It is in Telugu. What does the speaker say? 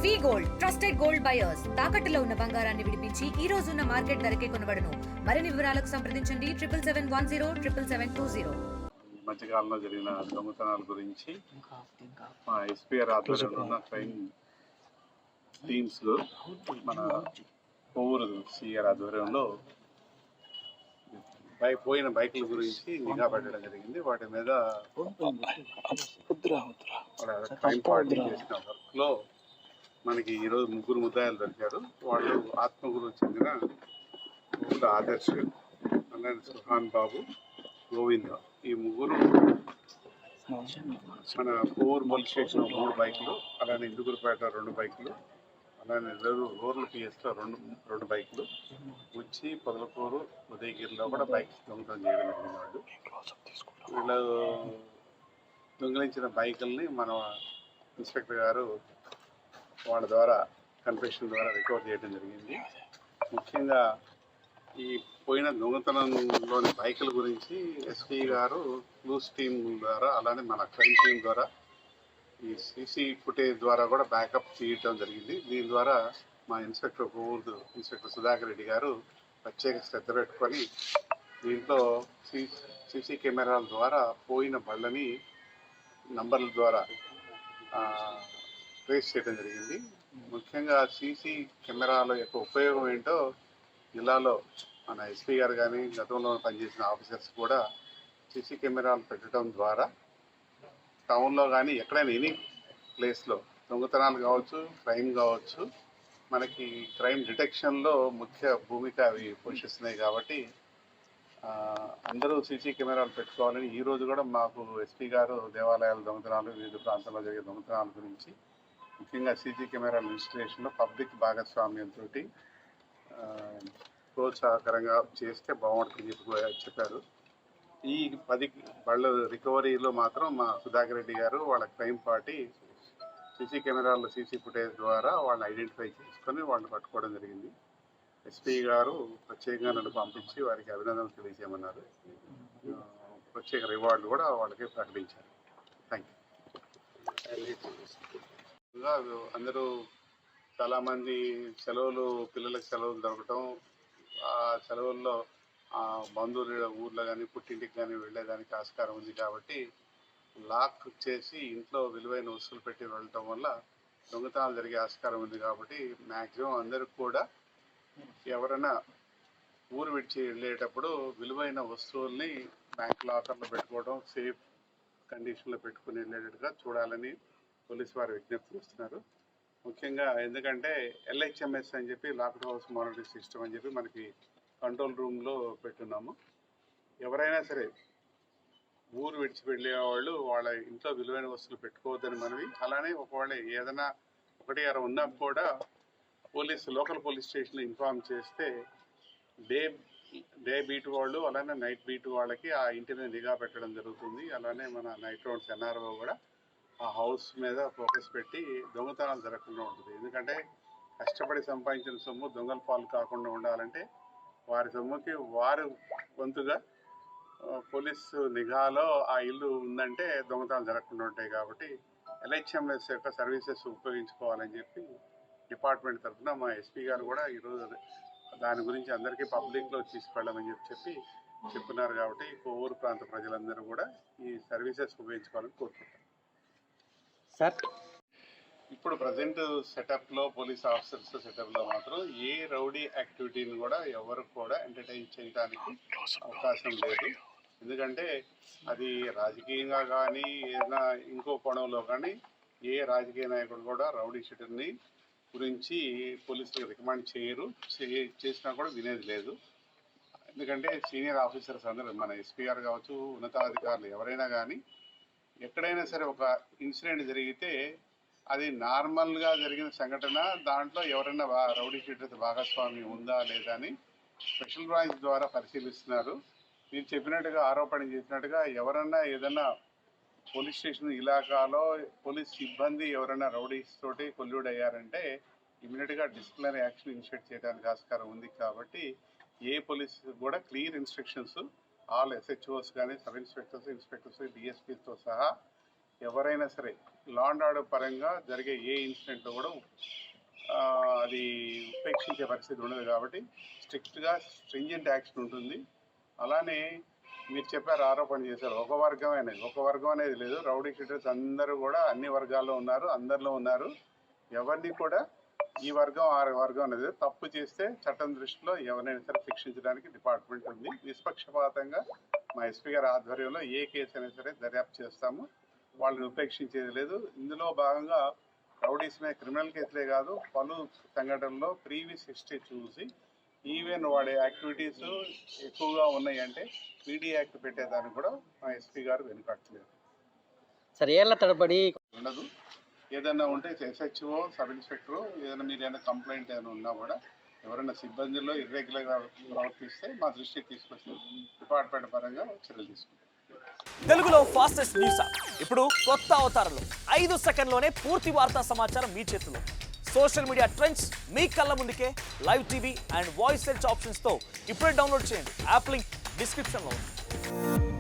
వి గోల్డ్ ట్రస్టెడ్ గోల్డ్ బయర్స్ తాకట్టులో ఉన్న బంగారాన్ని విడిపించి ఈ రోజు ఉన్న మార్కెట్ ధరకే కొనబడును. మరిన్ని వివరాలకు సంప్రదించండి 77107720. మధ్యకాలంలో జరిగిన దొంగతనాల గురించి మా ఎస్పీఆర్ ఆధ్వర్యంలో ఉన్న క్రైమ్ టీమ్స్ మన కొవ్వూరు సిఆర్ ఆధ్వర్యంలో పోయిన బైకుల గురించి నిఘా పెట్టడం జరిగింది. వాటి మీద క్రైమ్ పార్టీ చేసిన వర్క్లో మనకి ఈరోజు ముగ్గురు ముద్దాయిలు దొరికారు. వాళ్ళు ఆత్మగురుకు చెందిన ఆదర్శ్, అలానే సుహాన్ బాబు, గోవింద. ఈ ముగ్గురు మన కోవూరు పోలీస్ స్టేషన్ 3 బైకులు, అలానే ఇందుగురుపేట 2 బైకులు, అలానే రూరల్ పిఎస్లో రెండు బైకులు వచ్చి పొదలకూరు ఉదయగిరిలో కూడా బైక్స్ దొంగతనం చేయడం జరిగింది. వీళ్ళు దొంగిలించిన బైకుల్ని మన ఇన్స్పెక్టర్ గారు వాళ్ళ ద్వారా కన్ఫెషన్ ద్వారా రికవర్ చేయడం జరిగింది. ముఖ్యంగా ఈ పోయిన దొంగతనంలోని బైకుల గురించి ఎస్పీ గారు క్లూస్ టీం ద్వారా, అలానే మన క్రైమ్ టీం ద్వారా ఈ సీసీ ఫుటేజ్ ద్వారా కూడా బ్యాకప్ చేయడం జరిగింది. దీని ద్వారా మా ఇన్స్పెక్టర్ సుధాకర్ రెడ్డి గారు ప్రత్యేక శ్రద్ధ పెట్టుకొని దీంట్లో సీసీ కెమెరాల ద్వారా పోయిన బళ్ళని నంబర్ల ద్వారా ట్రేస్ చేయడం జరిగింది. ముఖ్యంగా సీసీ కెమెరాల యొక్క ఉపయోగం ఏంటో జిల్లాలో మన ఎస్పీ గారు కానీ గతంలో పనిచేసిన ఆఫీసర్స్ కూడా సీసీ కెమెరాలు పెట్టడం ద్వారా టౌన్లో కానీ ఎక్కడైనా ఎనీ ప్లేస్లో దొంగతనాలు కావచ్చు, క్రైమ్ కావచ్చు, మనకి క్రైమ్ డిటెక్షన్లో ముఖ్య భూమిక అవి పోషిస్తున్నాయి. కాబట్టి అందరూ సీసీ కెమెరాలు పెట్టుకోవాలని ఈరోజు కూడా మాకు ఎస్పీ గారు దేవాలయాల దొంగతనాలు, వివిధ ప్రాంతాల్లో జరిగే దొంగతనాల గురించి ముఖ్యంగా సీసీ కెమెరాల ఇన్స్టలేషన్లో పబ్లిక్ భాగస్వామ్యంతో ప్రోత్సాహకరంగా చేస్తే బాగుంటుందని చెప్పారు. ఈ 10 బళ్ళ రికవరీలో మాత్రం మా సుధాకర్ రెడ్డి గారు వాళ్ళ క్రైమ్ పార్టీ సీసీ కెమెరాల్లో సీసీ ఫుటేజ్ ద్వారా వాళ్ళని ఐడెంటిఫై చేసుకొని వాళ్ళని పట్టుకోవడం జరిగింది. ఎస్పీ గారు ప్రత్యేకంగా నన్ను పంపించి వారికి అభినందనలు తెలియజేయమన్నారు. ప్రత్యేక రివార్డులు కూడా వాళ్ళకి ప్రకటించారు. Thank you. అందరూ చాలామంది పిల్లలకు సెలవులు దొరకటం, ఆ సెలవుల్లో బంధువుల ఊర్లో కానీ పుట్టింటికి కానీ వెళ్ళేదానికి ఆస్కారం ఉంది. కాబట్టి లాక్ చేసి ఇంట్లో విలువైన వస్తువులు పెట్టి వెళ్ళటం వల్ల దొంగతనాలు జరిగే ఆస్కారం ఉంది. కాబట్టి మ్యాక్సిమం అందరికి కూడా ఎవరైనా ఊరు విడిచి వెళ్ళేటప్పుడు విలువైన వస్తువుల్ని బ్యాంక్ లాకర్లో పెట్టుకోవడం, సేఫ్ కండిషన్లో పెట్టుకుని వెళ్ళేటట్టుగా చూడాలని పోలీసు వారు విజ్ఞప్తి చేస్తున్నారు. ముఖ్యంగా ఎందుకంటే LHMS అని చెప్పి లాక్డ్ హౌస్ మానిటరింగ్ సిస్టమ్ అని చెప్పి మనకి కంట్రోల్ రూమ్లో పెట్టున్నాము. ఎవరైనా సరే ఊరు విడిచి వెళ్ళేవాళ్ళు వాళ్ళ ఇంట్లో విలువైన వస్తువులు పెట్టుకోవద్దని మనవి. అలానే ఒకవేళ ఏదైనా 1-6 ఉన్నా కూడా లోకల్ పోలీస్ స్టేషన్లో ఇన్ఫార్మ్ చేస్తే డే బీట్ వాళ్ళు, అలానే నైట్ బీట్ వాళ్ళకి ఆ ఇంటి మీద నిఘా పెట్టడం జరుగుతుంది. అలానే మన నైట్ రౌండ్స్ NRO కూడా ఆ హౌస్ మీద ఫోకస్ పెట్టి దొంగతనాలు జరగకుండా ఉంటుంది. ఎందుకంటే కష్టపడి సంపాదించిన సొమ్ము దొంగల పాలు కాకుండా ఉండాలంటే వారి సొమ్ముకి వారు వంతుగా పోలీసు నిఘాలో ఆ ఇల్లు ఉందంటే దొంగతనాలు జరగకుండా ఉంటాయి. కాబట్టి LHMS యొక్క సర్వీసెస్ ఉపయోగించుకోవాలని చెప్పి డిపార్ట్మెంట్ తరఫున మా ఎస్పీ గారు కూడా ఈరోజు దాని గురించి అందరికీ పబ్లిక్లో తీసుకెళ్ళమని చెప్తున్నారు. కాబట్టి కోవూరు ప్రాంత ప్రజలందరూ కూడా ఈ సర్వీసెస్ ఉపయోగించుకోవాలని కోరుకుంటారు. సార్, ఇప్పుడు ప్రజెంట్ సెటప్లో పోలీస్ ఆఫీసర్స్ సెటప్లో మాత్రం ఏ రౌడీ యాక్టివిటీని కూడా ఎవరు కూడా ఎంటర్టైన్ చేయడానికి అవకాశం లేదు. ఎందుకంటే అది రాజకీయంగా కానీ ఏదైనా ఇంకో కోణంలో కానీ ఏ రాజకీయ నాయకుడు కూడా రౌడీ షీటర్ని గురించి పోలీసులకు రికమెండ్ చేయరు. చేసినా కూడా వినేది లేదు. ఎందుకంటే సీనియర్ ఆఫీసర్స్ అందరూ మన ఎస్పీ గారు కావచ్చు, ఉన్నతాధికారులు ఎవరైనా కానీ ఎక్కడైనా సరే ఒక ఇన్సిడెంట్ జరిగితే అది నార్మల్గా జరిగిన సంఘటన, దాంట్లో ఎవరైనా రౌడీ షీటర్ భాగస్వామి ఉందా లేదా అని స్పెషల్ బ్రాంచ్ ద్వారా పరిశీలిస్తున్నారు. మీరు చెప్పినట్టుగా ఆరోపణ చేసినట్టుగా ఎవరన్నా ఏదన్నా పోలీస్ స్టేషన్ ఇలాకాలో పోలీస్ సిబ్బంది ఎవరైనా రౌడీస్ తోటి కొల్యూడ్ అయ్యారంటే ఇమీడియట్గా డిసిప్లినరీ యాక్షన్ ఇనిషియేట్ చేయడానికి ఆస్కారం ఉంది. కాబట్టి ఏ పోలీస్ కూడా క్లియర్ ఇన్స్ట్రక్షన్స్ ఆల్ SHOs కానీ, సబ్ ఇన్స్పెక్టర్స్, DSPతో సహా ఎవరైనా సరే లా అండ్ ఆర్డర్ పరంగా జరిగే ఏ ఇన్సిడెంట్లో కూడా అది ఉపేక్షించే పరిస్థితి ఉండదు కాబట్టి స్ట్రిక్ట్గా స్ట్రింజెంట్ యాక్షన్ ఉంటుంది. అలానే మీరు చెప్పారు, ఆరోపణ చేశారు ఒక వర్గం అనేది, ఒక వర్గం అనేది లేదు. రౌడీ షీటర్స్ అందరూ కూడా అన్ని వర్గాల్లో ఉన్నారు, అందరిలో ఉన్నారు. ఎవరిని కూడా ఈ వర్గం ఆ వర్గం అనేది తప్పు చేస్తే చట్టం దృష్టిలో ఎవరైనా సరే శిక్షించడానికి డిపార్ట్మెంట్ ఉంది. నిష్పక్షపాతంగా మా ఎస్పీ గారి ఆధ్వర్యంలో ఏ కేసు అయినా సరే దర్యాప్తు చేస్తాము, వాళ్ళని ఉపేక్షించేది లేదు. ఇందులో భాగంగా రౌడీస్ మీద క్రిమినల్ కేసులే కాదు, పలు సంఘటనల్లో ప్రీవియస్ హిస్టరీ చూసి ఈవెన్ వాడే యాక్టివిటీస్ ఎక్కువగా ఉన్నాయంటే పీడీ యాక్ట్ పెట్టేదానికి కూడా మా ఎస్పీ గారు వెనుకట్టలేదు. సార్ ఏళ్ల తరబడి ఉండదు. ఏదైనా ఉంటే ఎస్హెచ్ఓ, సబ్ ఇన్స్పెక్టర్ ఏదైనా మీరు ఏదైనా కంప్లైంట్ ఏమైనా ఉన్నా కూడా ఎవరైనా సిబ్బందిలో ఇర్రెగ్యులర్గా ప్రవర్తిస్తే మా దృష్టికి తీసుకొచ్చి డిపార్ట్మెంట్ పరంగా చర్యలు తీసుకుంటాం. తెలుగులో ఫాస్టెస్ట్ న్యూస్ ఇప్పుడు కొత్త అవతారంలో 5 సెకండ్లోనే పూర్తి వార్తా సమాచారం మీ చేతిలో. సోషల్ మీడియా ట్రెండ్స్ మీ కళ్ళ ముందుకే live TV and voice search ఆప్షన్స్తో ఇప్పుడే డౌన్లోడ్ చేయండి. యాప్ లింక్ డిస్క్రిప్షన్లో ఉంది.